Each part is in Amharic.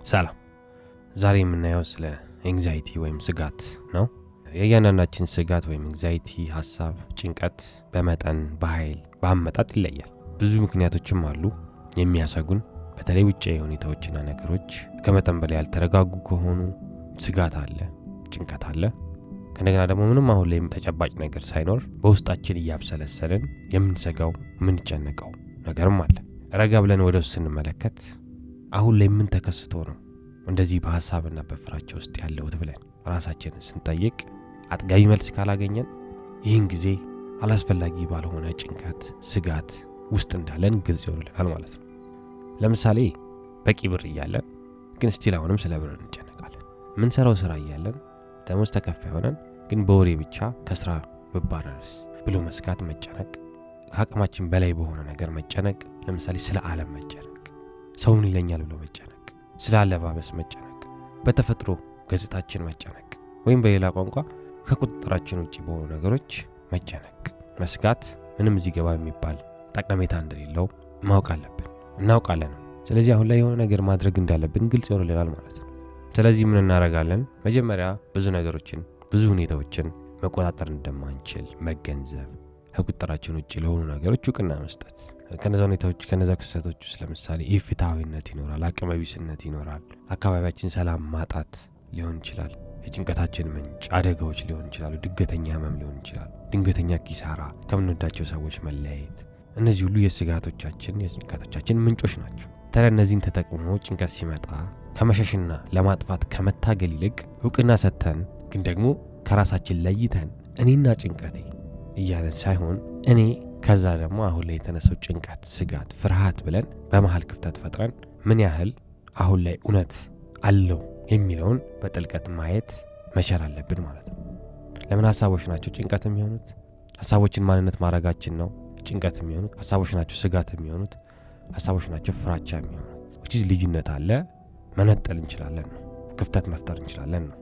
ሰላም ዛሬ የምናየው ስለ ኤንግዛይቲ ወይም ስጋት ነው። የእያንዳንዳችን ስጋት ወይም ኤንግዛይቲ ሐሳብ፣ ጭንቀት በመጠን በኃይል በአመጣጥ ይለያል። ብዙ ምክንያቶችም አሉ የሚያሰጉን። በተለይ ውጪ ሁኔታዎችና ነገሮች ከመጠን በላይ ያልተረጋጉ ከሆኑ ስጋት አለ፣ ጭንቀት አለ። ከነገና ደግሞ ምንም አሁን ላይ ተጨባጭ ነገር ሳይኖር በውስጣችን እያብሰለሰለን የምንሰጋው የምንጨነቀው ነገርም አለ። ረጋ ብለን ወደ ውስጥ ስንመለከት አሁን ላይ ምን ተከስቶ ነው እንደዚህ በሐሳብና በፍራቻ ውስጥ ያለውት ብለን ራሳችንን ስንጠይቅ አጥጋቢ መልስ ካላገኘን ይህን ጊዜ አላስፈላጊ ባልሆነ ጭንቀት፣ ስጋት ውስጥ እንዳለን ግልጽ ይሆንልናል ማለት ነው። ለምሳሌ በቂ ብር እያለን ግን ስቲል አሁንም ስለ ብር እንጨነቃለን። ምን ሰራው ስራ እያለን ደሞዝ ተከፋይ ሆነን ግን በወሬ ብቻ ከስራ ብባረርስ ብሎ መስጋት፣ መጨነቅ፣ ከአቅማችን በላይ በሆነ ነገር መጨነቅ። ለምሳሌ ስለ ዓለም መጨነቅ፣ ሰው ምን ይለኛል ብሎ መጨነቅ፣ ስለ አለባበስ መጨነቅ፣ በተፈጥሮ ገጽታችን መጨነቅ፣ ወይም በሌላ ቋንቋ ከቁጥጥራችን ውጪ በሆኑ ነገሮች መጨነቅ፣ መስጋት ምንም እዚህ ገባ የሚባል ጠቀሜታ እንደሌለው ማወቅ አለብን፣ እናውቃለን። ስለዚህ አሁን ላይ የሆነ ነገር ማድረግ እንዳለብን ግልጽ ይሆንልናል ማለት ነው። ስለዚህ ምን እናደርጋለን? መጀመሪያ ብዙ ነገሮችን፣ ብዙ ሁኔታዎችን መቆጣጠር እንደማንችል መገንዘብ፣ ከቁጥጥራችን ውጪ ለሆኑ ነገሮች እውቅና መስጠት። ከነዛ ሁኔታዎች ከነዛ ክስተቶች ውስጥ ለምሳሌ ኢፍትሃዊነት ይኖራል፣ አቅመቢስነት ይኖራል፣ አካባቢያችን ሰላም ማጣት ሊሆን ይችላል፣ የጭንቀታችን ምንጭ አደጋዎች ሊሆን ይችላሉ፣ ድንገተኛ ህመም ሊሆን ይችላል፣ ድንገተኛ ኪሳራ፣ ከምንወዳቸው ሰዎች መለያየት። እነዚህ ሁሉ የስጋቶቻችን የጭንቀቶቻችን ምንጮች ናቸው። ታዲያ እነዚህን ተጠቅሞ ጭንቀት ሲመጣ ከመሸሽና ለማጥፋት ከመታገል ይልቅ እውቅና ሰጥተን ግን ደግሞ ከራሳችን ለይተን እኔና ጭንቀቴ እያለን ሳይሆን እኔ ከዛ ደግሞ አሁን ላይ የተነሳው ጭንቀት፣ ስጋት፣ ፍርሃት ብለን በመሃል ክፍተት ፈጥረን ምን ያህል አሁን ላይ እውነት አለው የሚለውን በጥልቀት ማየት መቻል አለብን ማለት ነው። ለምን ሐሳቦች ናቸው ጭንቀት የሚሆኑት? ሐሳቦችን ማንነት ማድረጋችን ነው ጭንቀት የሚሆኑት። ሐሳቦች ናቸው ስጋት የሚሆኑት። ሐሳቦች ናቸው ፍራቻ የሚሆኑት። ወጪ ልዩነት አለ፣ መነጠል እንችላለን ነው፣ ክፍተት መፍጠር እንችላለን ነው።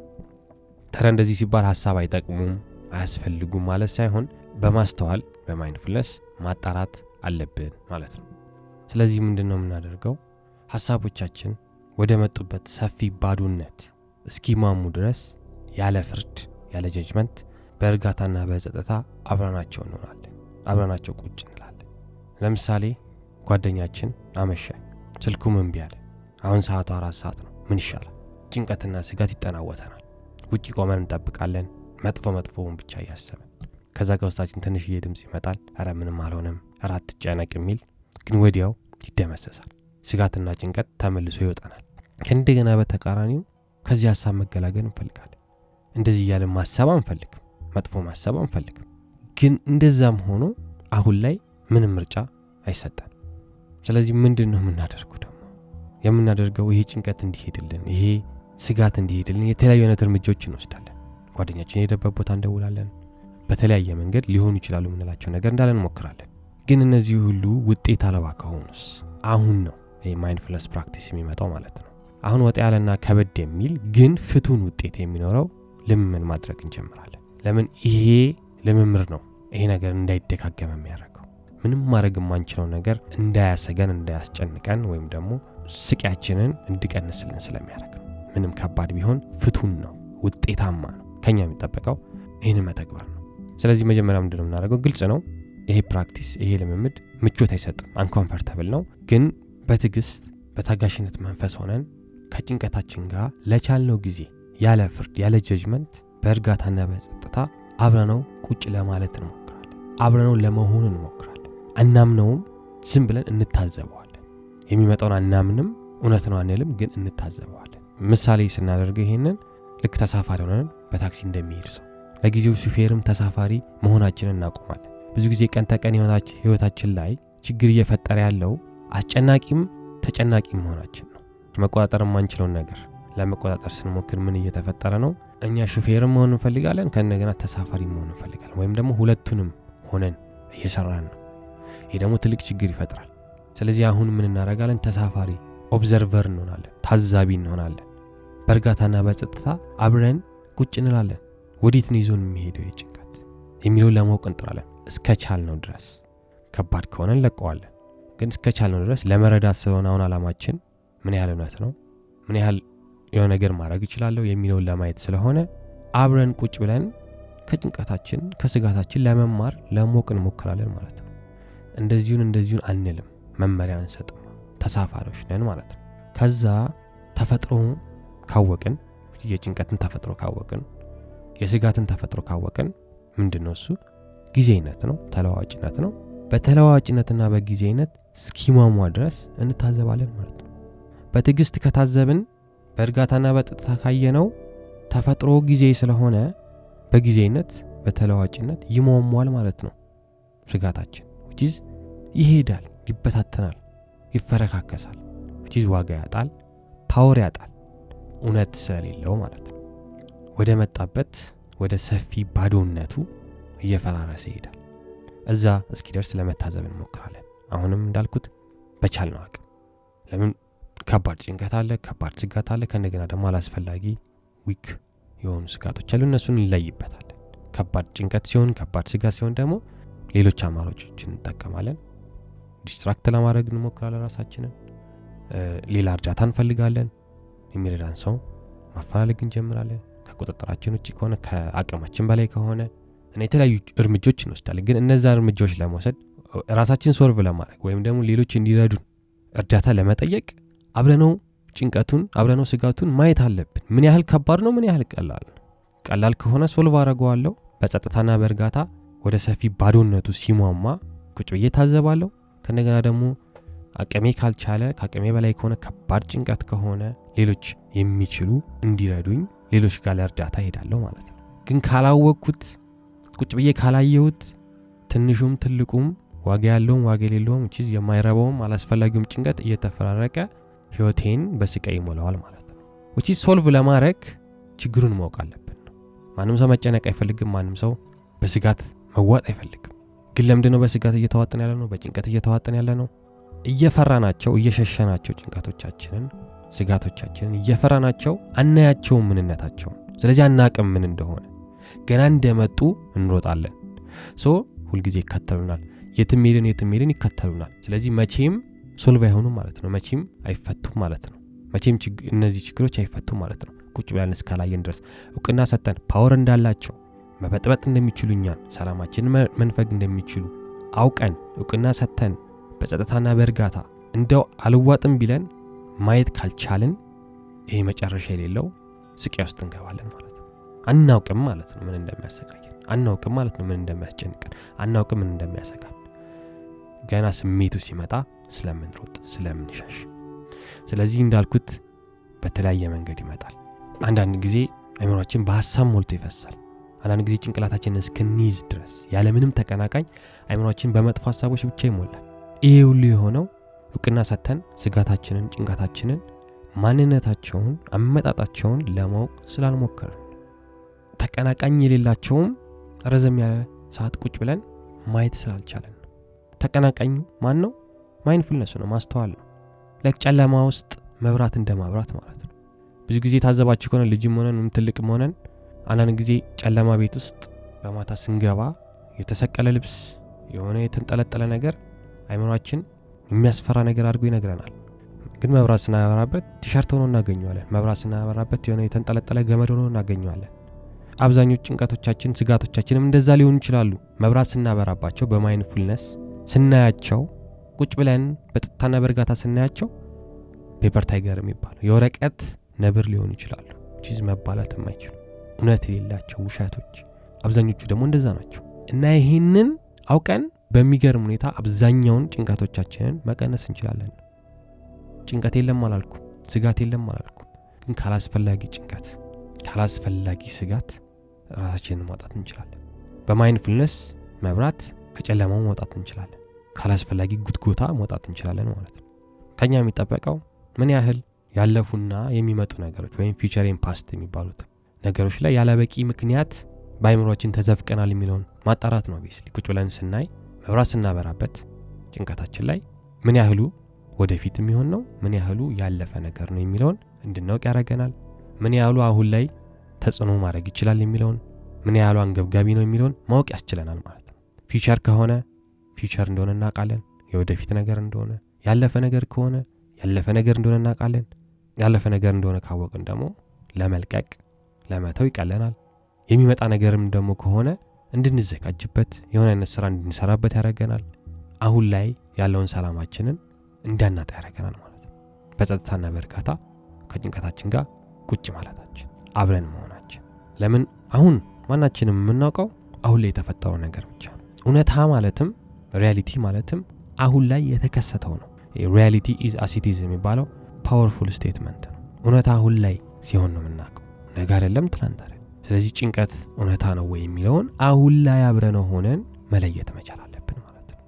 ታዲያ እንደዚህ ሲባል ሐሳብ አይጠቅሙም አያስፈልጉም ማለት ሳይሆን በማስተዋል በማይንድፉልነስ ማጣራት አለብን ማለት ነው። ስለዚህ ምንድነው የምናደርገው? ሐሳቦቻችን ወደ መጡበት ሰፊ ባዶነት እስኪማሙ ድረስ ያለ ፍርድ ያለ ጀጅመንት በእርጋታና በጸጥታ አብረናቸው እንሆናለን። አብረናቸው ቁጭ እንላለን። ለምሳሌ ጓደኛችን አመሸ፣ ስልኩም እምቢ አለ። አሁን ሰዓቱ 4 ሰዓት ነው። ምን ይሻላል? ጭንቀትና ስጋት ይጠናወተናል። ውጪ ቆመን እንጠብቃለን፣ መጥፎውን ብቻ እያሰብን። ከዛ ከውስጣችን ትንሽዬ ድምጽ ይመጣል፣ አረ ምንም አልሆነም፣ አረ አትጨነቅ የሚል። ግን ወዲያው ይደመሰሳል። ስጋትና ጭንቀት ተመልሶ ይወጣናል። ከእንደገና በተቃራኒው ከዚህ ሐሳብ መገላገል እንፈልጋለን። እንደዚህ እያለን ማሰብ አንፈልግም፣ መጥፎ ማሰብ አንፈልግም። ግን እንደዛም ሆኖ አሁን ላይ ምንም ምርጫ አይሰጠን። ስለዚህ ምንድነው የምናደርገው? ደግሞ የምናደርገው ይሄ ጭንቀት እንዲሄድልን፣ ይሄ ስጋት እንዲሄድልን የተለያዩ አይነት እርምጃዎችን እንወስዳለን። ጓደኛችን የሄደበት ቦታ እንደውላለን። በተለያየ መንገድ ሊሆኑ ይችላሉ የምንላቸው ነገር እንዳለን እንሞክራለን። ግን እነዚህ ሁሉ ውጤት አልባ ከሆኑስ? አሁን ነው ይሄ ማይንድፉልነስ ፕራክቲስ የሚመጣው ማለት ነው። አሁን ወጣ ያለና ከበድ የሚል ግን ፍቱን ውጤት የሚኖረው ልምምድ ማድረግ እንጀምራለን። ለምን? ይሄ ልምምድ ነው ይሄ ነገር እንዳይደጋገም የሚያደርገው። ምንም ማድረግ የማንችለው ነገር እንዳያሰገን፣ እንዳያስጨንቀን ወይም ደግሞ ስቃያችንን እንዲቀንስልን ስለሚያደርግ ነው። ምንም ከባድ ቢሆን ፍቱን ነው፣ ውጤታማ ነው። ከኛ የሚጠበቀው ይህን መተግበር ነው። ስለዚህ መጀመሪያ ምንድነው የምናደርገው? ግልጽ ነው። ይሄ ፕራክቲስ፣ ይሄ ልምምድ ምቾት አይሰጥም፣ አንኮምፎርታብል ነው። ግን በትዕግስት በታጋሽነት መንፈስ ሆነን ከጭንቀታችን ጋር ለቻልነው ጊዜ ያለ ፍርድ ያለ ጀጅመንት በእርጋታና በጸጥታ አብረነው ቁጭ ለማለት እንሞክራለን። አብረነው ለመሆን እንሞክራለን። አናምነውም፣ ዝም ብለን እንታዘበዋለን። የሚመጣውን አናምንም፣ እውነት ነው አንልም፣ ግን እንታዘበዋለን። ምሳሌ ስናደርገው ይሄንን ልክ ተሳፋሪ ሆነን በታክሲ እንደሚሄድ ሰው ለጊዜው ሹፌርም ተሳፋሪ መሆናችንን እናቆማለን። ብዙ ጊዜ ቀን ተቀን ህይወታችን ላይ ችግር እየፈጠረ ያለው አስጨናቂም ተጨናቂም መሆናችን ነው። መቆጣጠር የማንችለውን ነገር ለመቆጣጠር ስንሞክር ምን እየተፈጠረ ነው? እኛ ሹፌርም መሆን እንፈልጋለን፣ ከነገና ተሳፋሪ መሆን እንፈልጋለን። ወይም ደግሞ ሁለቱንም ሆነን እየሰራን ነው። ይሄ ደግሞ ትልቅ ችግር ይፈጥራል። ስለዚህ አሁን ምን እናደርጋለን? ተሳፋሪ ኦብዘርቨር እንሆናለን፣ ታዛቢ እንሆናለን። በእርጋታና በጸጥታ አብረን ቁጭ እንላለን። ወዴት ነው ይዞን የሚሄደው የጭንቀት የሚለውን ለማወቅ እንጥራለን እስከቻልነው ድረስ። ከባድ ከሆነ እንለቀዋለን፣ ግን እስከቻልነው ድረስ ለመረዳት ስለሆነ አሁን ዓላማችን ምን ያህል እውነት ነው፣ ምን ያህል የሆነ ነገር ማድረግ እችላለሁ የሚለውን ለማየት ስለሆነ አብረን ቁጭ ብለን ከጭንቀታችን ከስጋታችን ለመማር ለሞቅ እንሞክራለን ማለት ነው። እንደዚሁን አንልም፣ መመሪያ አንሰጥም፣ ተሳፋሪዎች ነን ማለት ነው። ከዛ ተፈጥሮ ካወቅን የጭንቀትን ተፈጥሮ ካወቅን የስጋትን ተፈጥሮ ካወቅን ምንድነው እሱ? ጊዜነት ነው፣ ተለዋዋጭነት ነው። በተለዋዋጭነትና በጊዜነት እስኪሟሟ ድረስ እንታዘባለን ማለት ነው። በትዕግስት ከታዘብን በእርጋታና በጥታ ካየነው ተፈጥሮ ጊዜ ስለሆነ በጊዜነት በተለዋዋጭነት ይሟሟል ማለት ነው። ስጋታችን which ይሄዳል፣ ይበታተናል፣ ይፈረካከሳል፣ which ዋጋ ያጣል፣ ፓወር ያጣል፣ እውነት ስለሌለው ማለት ነው። ወደ መጣበት ወደ ሰፊ ባዶነቱ እየፈራረሰ ይሄዳል። እዛ እስኪደርስ ለመታዘብ እንሞክራለን። አሁንም እንዳልኩት በቻልነው አቅም። ለምን ከባድ ጭንቀት አለ፣ ከባድ ስጋት አለ፣ ከነገና ደግሞ አላስፈላጊ ዊክ የሆኑ ስጋቶች አሉ። እነሱን እንለይበታለን። ከባድ ጭንቀት ሲሆን፣ ከባድ ስጋት ሲሆን ደግሞ ሌሎች አማራጮችን እንጠቀማለን። ዲስትራክት ለማድረግ እንሞክራለን ራሳችንን። ሌላ እርዳታ እንፈልጋለን። የሚረዳን ሰው ማፈላለግ እንጀምራለን። ከቁጥጥራችን ውጪ ከሆነ ከአቅማችን በላይ ከሆነ የተለያዩ እርምጃዎች እንወስዳለን። ግን እነዛ እርምጃዎች ለመውሰድ ራሳችን ሶልቭ ለማድረግ ወይም ደግሞ ሌሎች እንዲረዱን እርዳታ ለመጠየቅ አብረነው ጭንቀቱን አብረነው ስጋቱን ማየት አለብን። ምን ያህል ከባድ ነው፣ ምን ያህል ቀላል ነው። ቀላል ከሆነ ሶልቭ አደርገዋለሁ በጸጥታና በእርጋታ ወደ ሰፊ ባዶነቱ ሲሟሟ ቁጭ ብዬ ታዘባለሁ። ከነገና ደግሞ አቅሜ ካልቻለ ከአቅሜ በላይ ከሆነ ከባድ ጭንቀት ከሆነ ሌሎች የሚችሉ እንዲረዱኝ ሌሎች ጋር ለእርዳታ ሄዳለሁ ማለት ነው። ግን ካላወቅኩት ቁጭ ብዬ ካላየሁት ትንሹም ትልቁም ዋጋ ያለውም ዋጋ የሌለውም የማይረባውም አላስፈላጊውም ጭንቀት እየተፈራረቀ ህይወቴን በስቃይ ይሞላዋል ማለት ነው። ሶልቭ ለማድረግ ችግሩን ማወቅ አለብን። ማንም ሰው መጨነቅ አይፈልግም። ማንም ሰው በስጋት መዋጥ አይፈልግም። ግን ለምንድነው በስጋት እየተዋጠን ያለ ነው? በጭንቀት እየተዋጠን ያለ ነው? እየፈራናቸው እየሸሸናቸው ጭንቀቶቻችንን ስጋቶቻችንን እየፈራናቸው አናያቸው ምንነታቸው። ስለዚህ አናቅም ምን እንደሆነ። ገና እንደመጡ እንሮጣለን። ሁልጊዜ ይከተሉናል። የትም ሄድን ይከተሉናል። ስለዚህ መቼም ሶልቭ አይሆኑም ማለት ነው። መቼም አይፈቱም ማለት ነው። መቼም እነዚህ ችግሮች አይፈቱም ማለት ነው። ቁጭ ብለን እስካላየን ድረስ እውቅና ሰጠን ፓወር እንዳላቸው መበጥበጥ እንደሚችሉ እኛን ሰላማችንን መንፈግ እንደሚችሉ አውቀን እውቅና ሰጠን በጸጥታና በእርጋታ እንደው አልዋጥም ቢለን ማየት ካልቻልን ይሄ መጨረሻ የሌለው ስቃይ ውስጥ እንገባለን ማለት ነው። አናውቅም ማለት ነው ምን እንደሚያሰቃየን። አናውቅም ማለት ነው ምን እንደሚያስጨንቀን። አናውቅም ምን እንደሚያሰጋን። ገና ስሜቱ ሲመጣ ስለምንሮጥ ስለምንሸሽ። ስለዚህ እንዳልኩት በተለያየ መንገድ ይመጣል። አንዳንድ ጊዜ አእምሮአችን በሐሳብ ሞልቶ ይፈሳል። አንዳንድ ጊዜ ጭንቅላታችንን እስክንይዝ ድረስ ያለ ምንም ተቀናቃኝ አእምሮአችን በመጥፎ ሐሳቦች ብቻ ይሞላል። ይሄ ሁሉ የሆነው እውቅና ሰጥተን ስጋታችንን ጭንቀታችንን ማንነታቸውን አመጣጣቸውን ለማወቅ ስላልሞከርን ተቀናቃኝ የሌላቸውም ረዘም ያለ ሰዓት ቁጭ ብለን ማየት ስላልቻለን። ተቀናቃኙ ማን ነው? ማይንድፉልነስ ነው፣ ማስተዋል ነው። ለጨለማ ውስጥ መብራት እንደማብራት ማለት ነው። ብዙ ጊዜ ታዘባችሁ ከሆነ ልጅም ሆነን ትልቅም ሆነን አንዳንድ ጊዜ ጨለማ ቤት ውስጥ በማታ ስንገባ የተሰቀለ ልብስ የሆነ የተንጠለጠለ ነገር አእምሮአችን የሚያስፈራ ነገር አድርጎ ይነግረናል። ግን መብራት ስናበራበት ቲሸርት ሆኖ እናገኘዋለን። መብራት ስናበራበት የሆነ የተንጠለጠለ ገመድ ሆኖ እናገኘዋለን። አብዛኞቹ ጭንቀቶቻችን ስጋቶቻችንም እንደዛ ሊሆኑ ይችላሉ። መብራት ስናበራባቸው በማይንድፉልነስ ስናያቸው ቁጭ ብለን በጥታና በእርጋታ ስናያቸው ፔፐር ታይገር የሚባለው የወረቀት ነብር ሊሆኑ ይችላሉ። ቺዝ መባላት የማይችሉ እውነት የሌላቸው ውሸቶች አብዛኞቹ ደግሞ እንደዛ ናቸው። እና ይሄንን አውቀን በሚገርም ሁኔታ አብዛኛውን ጭንቀቶቻችንን መቀነስ እንችላለን። ጭንቀት የለም አላልኩም፣ ስጋት የለም አላልኩም። ግን ካላስፈላጊ ጭንቀት ካላስፈላጊ ስጋት ራሳችንን ማውጣት እንችላለን። በማይንድፉልነስ መብራት ከጨለማው ማውጣት እንችላለን። ካላስፈላጊ ጉትጎታ ማውጣት እንችላለን ማለት ነው። ከኛ የሚጠበቀው ምን ያህል ያለፉና የሚመጡ ነገሮች ወይም ፊውቸር ኤንድ ፓስት የሚባሉት ነገሮች ላይ ያለበቂ ምክንያት በአእምሮአችን ተዘፍቀናል የሚለውን ማጣራት ነው። ቢስሊ ቁጭ ብለን ስናይ መብራት ስናበራበት ጭንቀታችን ላይ ምን ያህሉ ወደፊት የሚሆን ነው፣ ምን ያህሉ ያለፈ ነገር ነው የሚለውን እንድናውቅ ያደርገናል። ምን ያህሉ አሁን ላይ ተጽዕኖ ማድረግ ይችላል የሚለውን፣ ምን ያህሉ አንገብጋቢ ነው የሚለውን ማወቅ ያስችለናል ማለት ነው። ፊውቸር ከሆነ ፊውቸር እንደሆነ እናውቃለን፣ የወደፊት ነገር እንደሆነ። ያለፈ ነገር ከሆነ ያለፈ ነገር እንደሆነ እናውቃለን፣ ያለፈ ነገር እንደሆነ ካወቅን ደግሞ ለመልቀቅ ለመተው ይቀለናል። የሚመጣ ነገርም ደግሞ ከሆነ እንድንዘጋጅበት የሆነ አይነት ስራ እንድንሰራበት ያደርገናል። አሁን ላይ ያለውን ሰላማችንን እንዳናጣ ያደርገናል ማለት ነው። በጸጥታና በእርጋታ ከጭንቀታችን ጋር ቁጭ ማለታችን አብረን መሆናችን። ለምን አሁን ማናችንም የምናውቀው አሁን ላይ የተፈጠረው ነገር ብቻ ነው። እውነታ ማለትም ሪያሊቲ ማለትም አሁን ላይ የተከሰተው ነው። ሪያሊቲ ኢዝ አስ ኢት ኢዝ የሚባለው ፓወርፉል ስቴትመንት ነው። እውነታ አሁን ላይ ሲሆን ነው የምናውቀው፣ ነገ አይደለም ትናንት አይደለም። ስለዚህ ጭንቀት እውነታ ነው ወይ የሚለውን አሁን ላይ አብረን ሆነን መለየት መቻል አለብን ማለት ነው።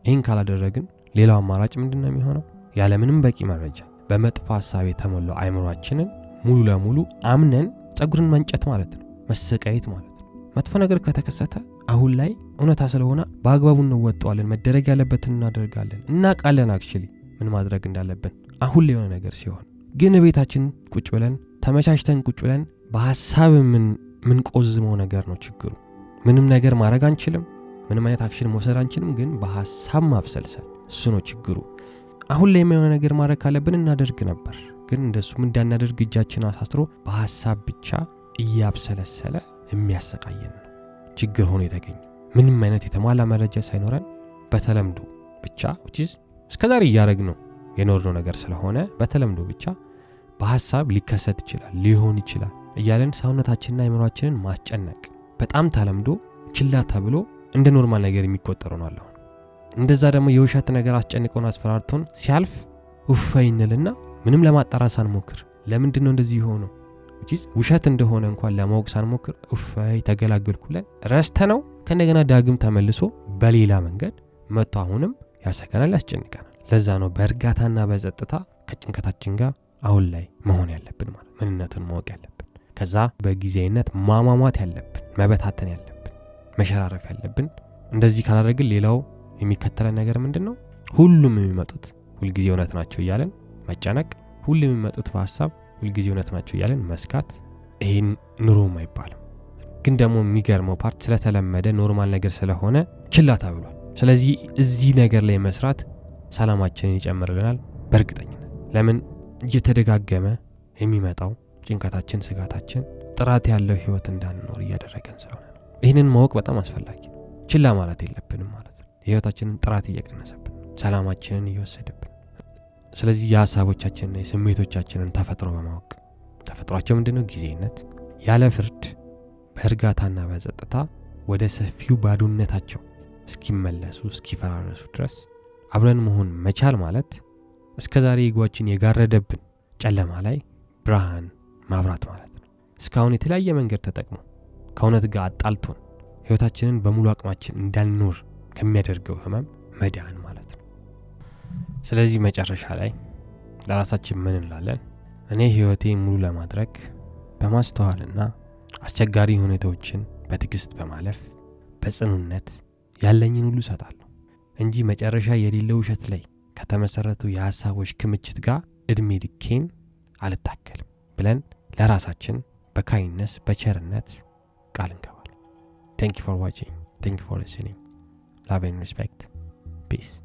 ይህን ካላደረግን ሌላው አማራጭ ምንድነው የሚሆነው? ያለምንም በቂ መረጃ በመጥፎ ሐሳብ የተሞላው አይምሮአችንን ሙሉ ለሙሉ አምነን ጸጉርን መንጨት ማለት ነው፣ መሰቃየት ማለት ነው። መጥፎ ነገር ከተከሰተ አሁን ላይ እውነታ ስለሆነ በአግባቡ እንወጣዋለን፣ መደረግ ያለበትን እናደርጋለን፣ እናውቃለን አክቹሊ ምን ማድረግ እንዳለብን። አሁን ላይ የሆነ ነገር ሲሆን ግን ቤታችን ቁጭ ብለን ተመቻችተን ቁጭ ብለን በሐሳብ ምን ቆዝመው ነገር ነው ችግሩ። ምንም ነገር ማድረግ አንችልም፣ ምንም አይነት አክሽን መውሰድ አንችልም፣ ግን በሐሳብ ማብሰልሰል እሱ ነው ችግሩ። አሁን ላይ የሆነ ነገር ማድረግ ካለብን እናደርግ ነበር፣ ግን እንደሱም እንዳናደርግ እጃችን አሳስሮ በሐሳብ ብቻ እያብሰለሰለ የሚያሰቃየን ነው ችግር ሆኖ የተገኘ። ምንም አይነት የተሟላ መረጃ ሳይኖረን በተለምዶ ብቻ እስከዛሬ እያደረግነው የኖርነው ነገር ስለሆነ በተለምዶ ብቻ በሐሳብ ሊከሰት ይችላል ሊሆን ይችላል እያለን ሰውነታችንና አይምሮአችንን ማስጨነቅ በጣም ተለምዶ ችላ ተብሎ እንደ ኖርማል ነገር የሚቆጠረው ነው አለው። እንደዛ ደግሞ የውሸት ነገር አስጨንቆን አስፈራርቶን ሲያልፍ ውፋይንልና ምንም ለማጣራት ሳንሞክር ለምንድን ነው እንደዚህ ሆኖ ውሸት እንደሆነ እንኳን ለማወቅ ሳንሞክር ውፋይ ተገላገልኩለን ረስተነው ከነገና ዳግም ተመልሶ በሌላ መንገድ መጥቶ አሁንም ያሰከናል ያስጨንቀናል። ለዛ ነው በእርጋታና በጸጥታ ከጭንቀታችን ጋር አሁን ላይ መሆን ያለብን ማለት ምንነቱን ማወቅ ያለብን። ከዛ በጊዜያዊነት ማማማት ያለብን፣ መበታተን ያለብን፣ መሸራረፍ ያለብን። እንደዚህ ካላደረግን ሌላው የሚከተለን ነገር ምንድነው? ሁሉም የሚመጡት ሁልጊዜ እውነት ናቸው እያለን መጨነቅ፣ ሁሉም የሚመጡት በሐሳብ ሁልጊዜ እውነት ናቸው እያለን መስካት። ይሄን ኑሮም አይባልም። ግን ደግሞ የሚገርመው ፓርት ስለተለመደ ኖርማል ነገር ስለሆነ ችላ ተብሏል። ስለዚህ እዚህ ነገር ላይ መስራት ሰላማችንን ይጨምርልናል በእርግጠኝነት። ለምን እየተደጋገመ የሚመጣው ጭንቀታችን፣ ስጋታችን ጥራት ያለው ህይወት እንዳንኖር እያደረገን ስለሆነ ነው። ይህንን ማወቅ በጣም አስፈላጊ ነው። ችላ ማለት የለብንም ማለት ነው። የህይወታችንን ጥራት እየቀነሰብን፣ ሰላማችንን እየወሰደብን። ስለዚህ የሐሳቦቻችንና የስሜቶቻችንን ተፈጥሮ በማወቅ ተፈጥሯቸው ምንድነው? ጊዜነት ያለ ፍርድ በእርጋታና በጸጥታ ወደ ሰፊው ባዶነታቸው እስኪመለሱ እስኪፈራረሱ ድረስ አብረን መሆን መቻል ማለት እስከዛሬ የጓችን የጋረደብን ጨለማ ላይ ብርሃን ማብራት ማለት ነው። እስካሁን የተለያየ መንገድ ተጠቅሞ ከእውነት ጋር አጣልቶን ህይወታችንን በሙሉ አቅማችን እንዳንኖር ከሚያደርገው ህመም መዳን ማለት ነው። ስለዚህ መጨረሻ ላይ ለራሳችን ምን እንላለን? እኔ ህይወቴን ሙሉ ለማድረግ በማስተዋልና አስቸጋሪ ሁኔታዎችን በትዕግስት በማለፍ በጽኑነት ያለኝን ሁሉ እሰጣለሁ እንጂ መጨረሻ የሌለው ውሸት ላይ ከተመሰረቱ የሐሳቦች ክምችት ጋር እድሜ ልኬን አልታገልም ብለን ለራሳችን በካይንነስ በቸርነት ቃል እንገባለን። Thank you for watching. Thank you for listening. Love and respect. Peace.